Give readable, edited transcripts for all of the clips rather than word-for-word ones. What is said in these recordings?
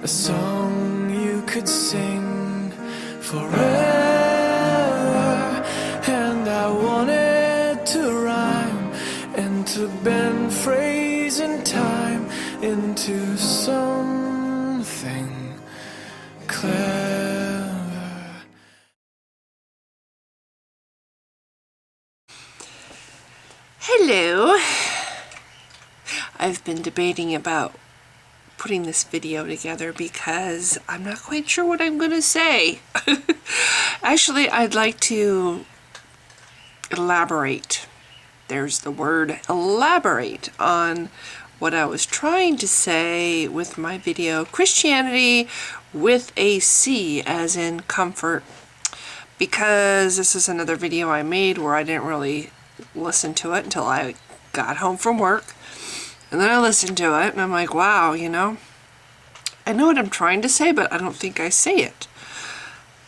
a song you could sing forever. And I wanted to rhyme and to bend phrase and time into something clever. Hello. I've been debating about putting this video together because I'm not quite sure what I'm going to say. Actually, I'd like to elaborate. There's the word elaborate on what I was trying to say with my video, Christianity with a C, as in comfort, because this is another video I made where I didn't really listen to it until I got home from work. And then I listened to it and I'm like, wow, you know, I know what I'm trying to say, but I don't think I say it.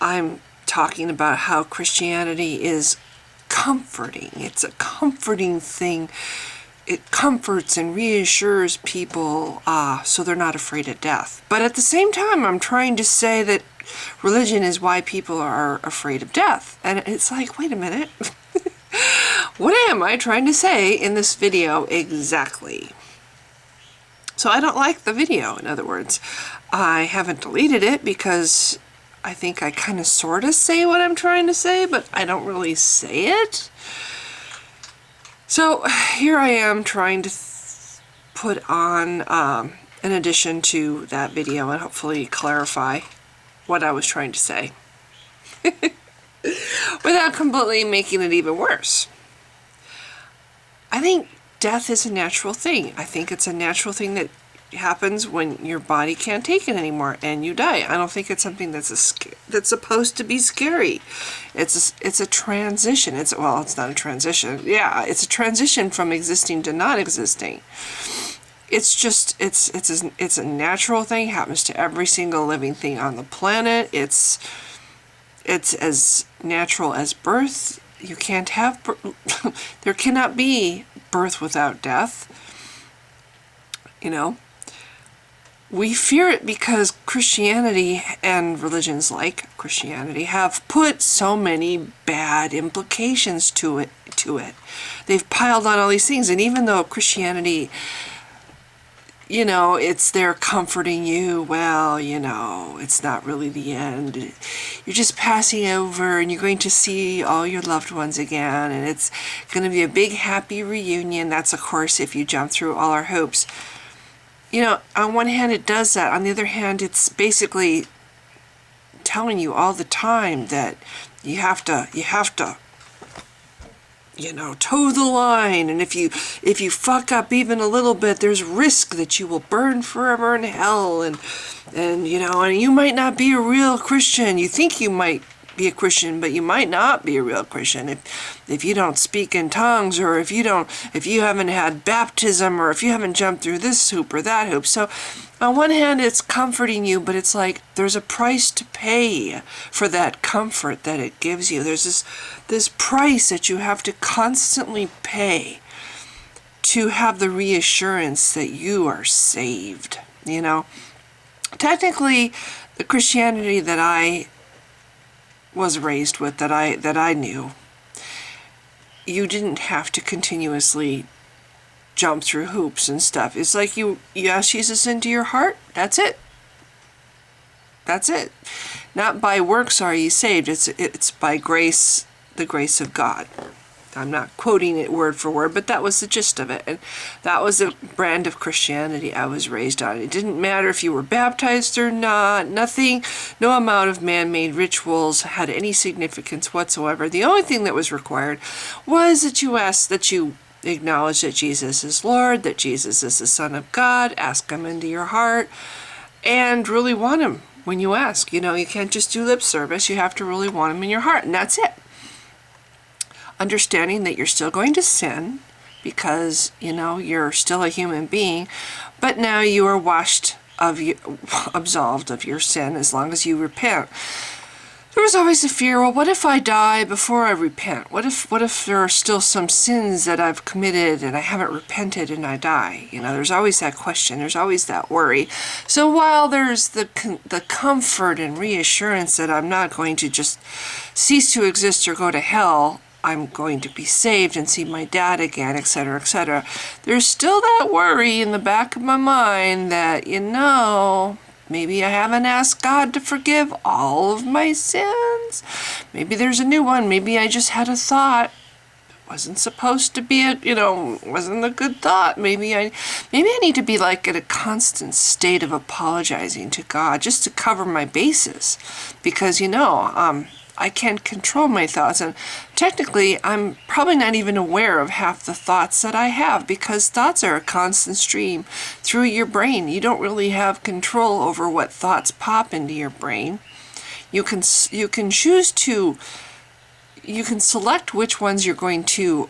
I'm talking about how Christianity is comforting. It's a comforting thing. It comforts and reassures people so they're not afraid of death. But at the same time, I'm trying to say that religion is why people are afraid of death. And it's like, wait a minute. What am I trying to say in this video exactly? So I don't like the video, in other words. I haven't deleted it because I think I kind of sort of say what I'm trying to say, but I don't really say it. So here I am trying to put on an addition to that video and hopefully clarify what I was trying to say without completely making it even worse. I think death is a natural thing. I think it's a natural thing that happens when your body can't take it anymore and you die. I don't think it's something that's supposed to be scary. It's a transition. Well, it's not a transition. Yeah, it's a transition from existing to not existing. It's just it's a natural thing. It happens to every single living thing on the planet. It's as natural as birth. You can't have there cannot be birth without death. You know, we fear it because Christianity and religions like Christianity have put so many bad implications to it. They've piled on all these things, and even though Christianity, you know, it's there comforting you, well, you know, it's not really the end. You're just passing over and you're going to see all your loved ones again, and it's going to be a big happy reunion. That's, of course, if you jump through all our hoops. You know, on one hand it does that. On the other hand, it's basically telling you all the time that you have to you know, toe the line, and if you fuck up even a little bit, there's risk that you will burn forever in hell, and you know, and you might not be a real Christian. You think you might be a Christian, but you might not be a real Christian if you don't speak in tongues, or if you haven't had baptism, or if you haven't jumped through this hoop or that hoop. So on one hand it's comforting you, but it's like there's a price to pay for that comfort that it gives you. There's this price that you have to constantly pay to have the reassurance that you are saved. You know, technically the Christianity that I was raised with, that I knew, you didn't have to continuously jump through hoops and stuff. It's like you ask Jesus into your heart, that's it. That's it. Not by works are ye saved. It's by grace, the grace of God. I'm not quoting it word for word, but that was the gist of it. And that was the brand of Christianity I was raised on. It didn't matter if you were baptized or not. Nothing, no amount of man-made rituals had any significance whatsoever. The only thing that was required was that you acknowledge that Jesus is Lord, that Jesus is the Son of God, ask him into your heart, and really want him when you ask. You know, you can't just do lip service. You have to really want him in your heart, and that's it. Understanding that you're still going to sin because, you know, you're still a human being, but now you are absolved of your sin as long as you repent. there was always a fear, well, what if I die before I repent? What if there are still some sins that I've committed and I haven't repented and I die? There's always that question. There's always that worry. So while there's the comfort and reassurance that I'm not going to just cease to exist or go to hell, I'm going to be saved and see my dad again, etc., etc., there's still that worry in the back of my mind that, maybe I haven't asked God to forgive all of my sins. Maybe there's a new one. Maybe I just had a thought. It wasn't supposed to be wasn't a good thought. Maybe I need to be like in a constant state of apologizing to God just to cover my bases. Because, I can't control my thoughts, and technically I'm probably not even aware of half the thoughts that I have, because thoughts are a constant stream through your brain. You don't really have control over what thoughts pop into your brain. You can choose to, you can select which ones you're going to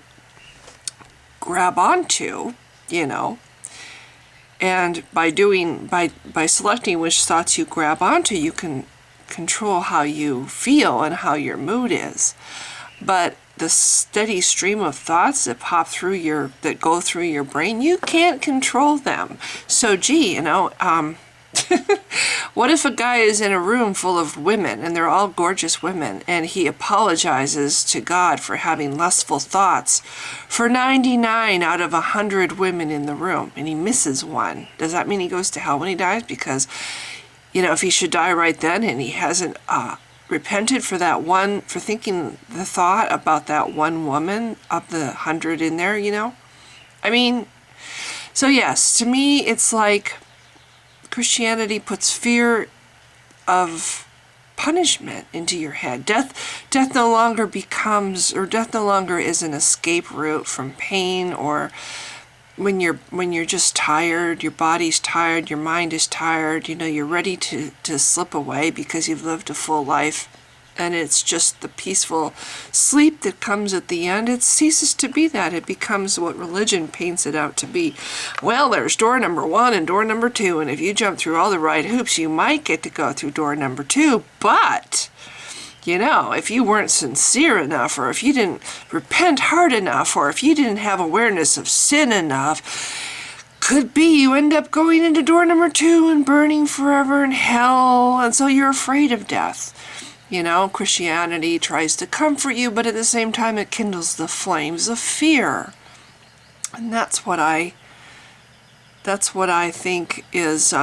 grab onto, and by selecting which thoughts you grab onto, you can control how you feel and how your mood is. But the steady stream of thoughts that that go through your brain, you can't control them. So what if a guy is in a room full of women and they're all gorgeous women, and he apologizes to God for having lustful thoughts for 99 out of 100 women in the room, and he misses one? Does that mean he goes to hell when he dies? Because if he should die right then and he hasn't repented for thinking the thought about that one woman of the 100 in there, So yes, to me, it's like Christianity puts fear of punishment into your head. Death no longer is an escape route from pain, or when you're just tired, your body's tired, your mind is tired, you're ready to slip away because you've lived a full life, and it's just the peaceful sleep that comes at the end. It ceases to be that. It becomes what religion paints it out to be. Well, there's door number 1 and door number 2, and if you jump through all the right hoops, you might get to go through door number 2, but if you weren't sincere enough, or if you didn't repent hard enough, or if you didn't have awareness of sin enough, could be you end up going into door number 2 and burning forever in hell, and so you're afraid of death. Christianity tries to comfort you, but at the same time it kindles the flames of fear. And that's what I think is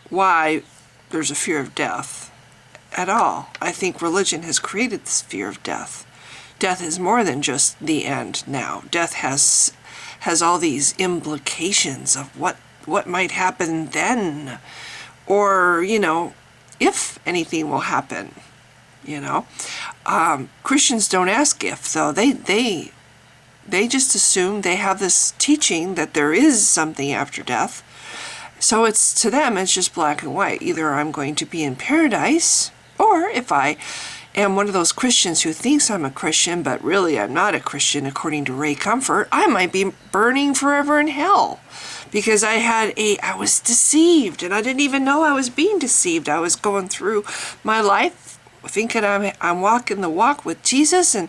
why there's a fear of death at all. I think religion has created this fear of death. Death is more than just the end now. Death has all these implications of what might happen then, or if anything will happen. Christians don't ask if, though. They just assume, they have this teaching that there is something after death. So to them, it's just black and white. Either I'm going to be in paradise, or if I am one of those Christians who thinks I'm a Christian, but really I'm not a Christian, according to Ray Comfort, I might be burning forever in hell. Because I was deceived, and I didn't even know I was being deceived. I was going through my life thinking I'm walking the walk with Jesus, and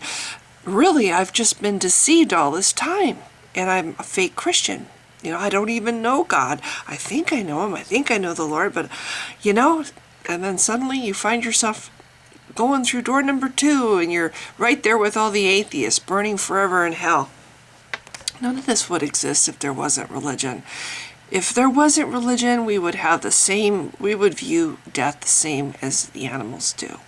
really I've just been deceived all this time, and I'm a fake Christian. I don't even know God. I think I know him. I think I know the Lord, but and then suddenly you find yourself going through door number 2, and you're right there with all the atheists, burning forever in hell. None of this would exist if there wasn't religion. If there wasn't religion, we would view death the same as the animals do.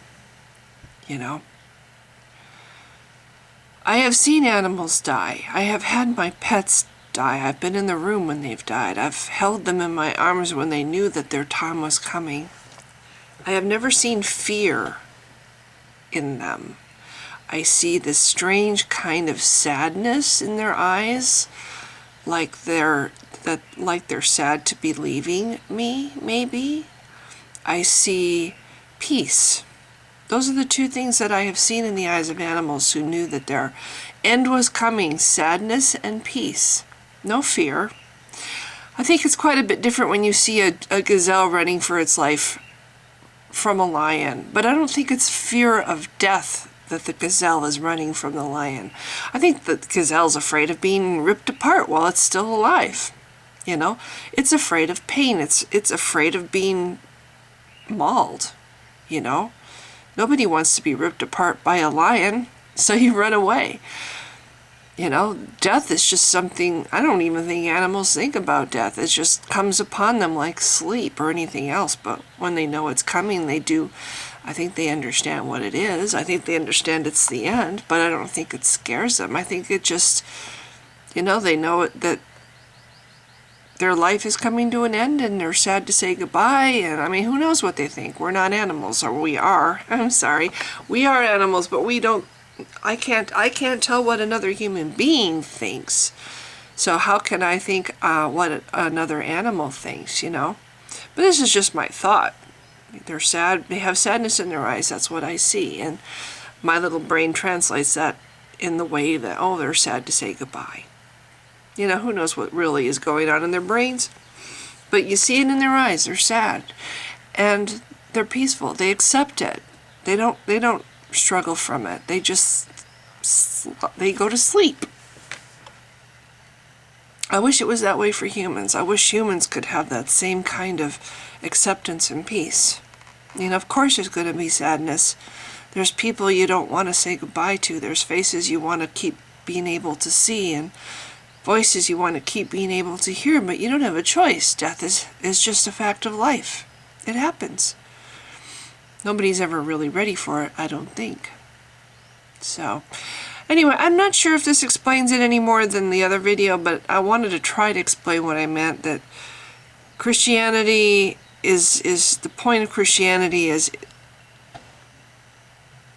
I have seen animals die. I have had my pets die. I've been in the room when they've died. I've held them in my arms when they knew that their time was coming. I have never seen fear in them. I see this strange kind of sadness in their eyes, like they're sad to be leaving me, maybe. I see peace. Those are the two things that I have seen in the eyes of animals who knew that their end was coming: sadness and peace. No fear. I think it's quite a bit different when you see a gazelle running for its life from a lion, but I don't think it's fear of death that the gazelle is running from the lion. I think the gazelle's afraid of being ripped apart while it's still alive. You know, it's afraid of pain. It's afraid of being mauled. You know, nobody wants to be ripped apart by a lion, so you run away. You know, death is just something, I don't even think animals think about death. It just comes upon them like sleep or anything else. But when they know it's coming, they do. I think they understand what it is. I think they understand it's the end, but I don't think it scares them. I think it just, you know, they know that their life is coming to an end and they're sad to say goodbye. And I mean, who knows what they think? We're not animals, or we are. I'm sorry. We are animals, but we don't, I can't tell what another human being thinks. So how can I think what another animal thinks, you know? But this is just my thought. They're sad. They have sadness in their eyes. That's what I see. And my little brain translates that in the way that, oh, they're sad to say goodbye. You know, who knows what really is going on in their brains? But you see it in their eyes. They're sad. And they're peaceful. They accept it. They don't struggle from it. They just, they go to sleep. I wish it was that way for humans. I wish humans could have that same kind of acceptance and peace. You know, of course there's going to be sadness. There's people you don't want to say goodbye to. There's faces you want to keep being able to see, and voices you want to keep being able to hear, but you don't have a choice. Death is just a fact of life. It happens. Nobody's ever really ready for it, I don't think. So, anyway, I'm not sure if this explains it any more than the other video, but I wanted to try to explain what I meant, that Christianity is the point of Christianity is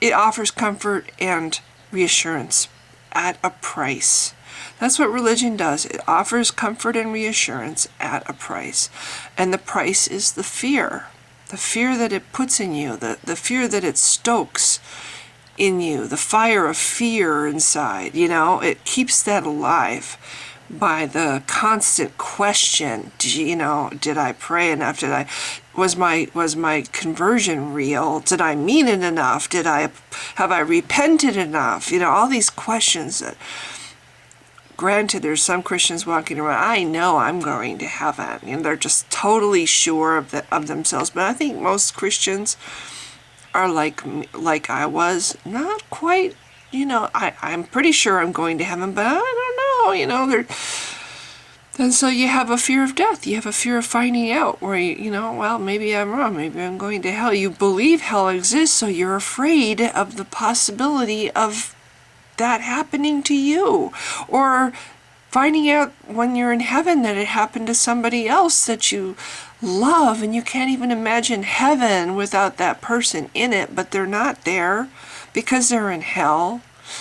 it offers comfort and reassurance at a price. That's what religion does. It offers comfort and reassurance at a price. And the price is the fear. The fear that it puts in you, the fear that it stokes in you, the fire of fear inside, you know, it keeps that alive by the constant question, you know, did I pray enough? Was my conversion real? Did I mean it enough? Have I repented enough? You know, all these questions that, granted, there's some Christians walking around, I know I'm going to heaven, and they're just totally sure of themselves. But I think most Christians are like I was, not quite, you know, I'm pretty sure I'm going to heaven, but I don't know, you know, and so you have a fear of death. You have a fear of finding out where, you know, well, maybe I'm wrong. Maybe I'm going to hell. You believe hell exists, so you're afraid of the possibility of that happening to you, or finding out when you're in heaven that it happened to somebody else that you love, and you can't even imagine heaven without that person in it, but they're not there because they're in hell.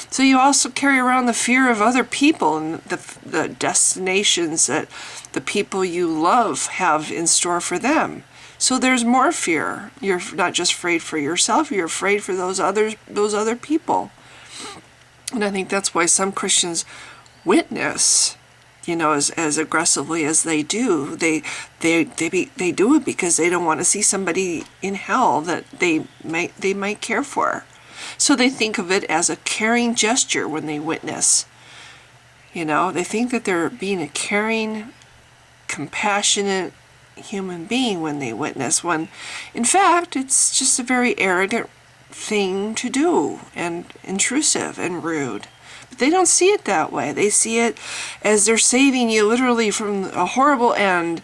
So you also carry around the fear of other people and the destinations that the people you love have in store for them. So there's more fear. You're not just afraid for yourself, you're afraid for those other people. And I think that's why some Christians witness, you know, as aggressively as they do. They do it because they don't want to see somebody in hell that they might care for. So they think of it as a caring gesture when they witness. You know, they think that they're being a caring, compassionate human being when they witness, when in fact it's just a very arrogant thing to do, and intrusive and rude. But they don't see it that way. They see it as they're saving you literally from a horrible end,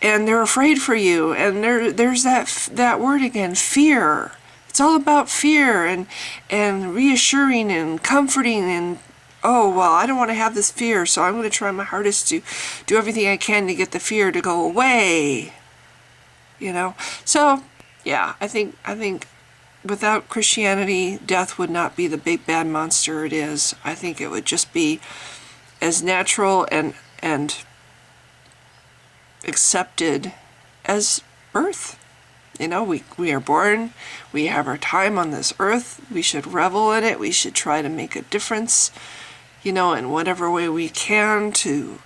and they're afraid for you. And there's that word again, fear. It's all about fear and reassuring and comforting, and oh, well, I don't want to have this fear, so I'm going to try my hardest to do everything I can to get the fear to go away. You know? So, yeah, I think without Christianity, death would not be the big bad monster it is. I think it would just be as natural and accepted as birth. You know, we are born, we have our time on this earth, we should revel in it, we should try to make a difference, you know, in whatever way we can to,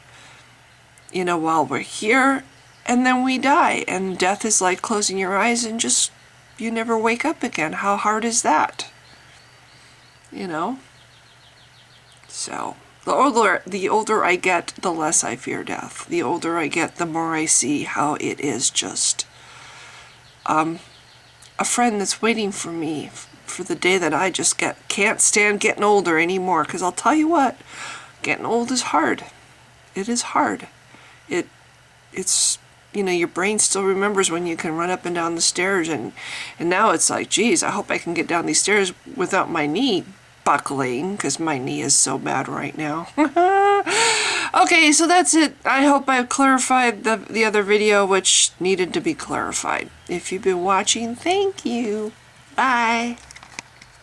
you know, while we're here, and then we die. And death is like closing your eyes and just you never wake up again. How hard is that? You know? So, the older I get, the less I fear death. The older I get, the more I see how it is just a friend that's waiting for me for the day that I just can't stand getting older anymore. Because I'll tell you what, getting old is hard. It is hard. It's, you know, your brain still remembers when you can run up and down the stairs, and now it's like, geez, I hope I can get down these stairs without my knee buckling, because my knee is so bad right now. Okay, so that's it. I hope I've clarified the other video, which needed to be clarified. If you've been watching, thank you. Bye.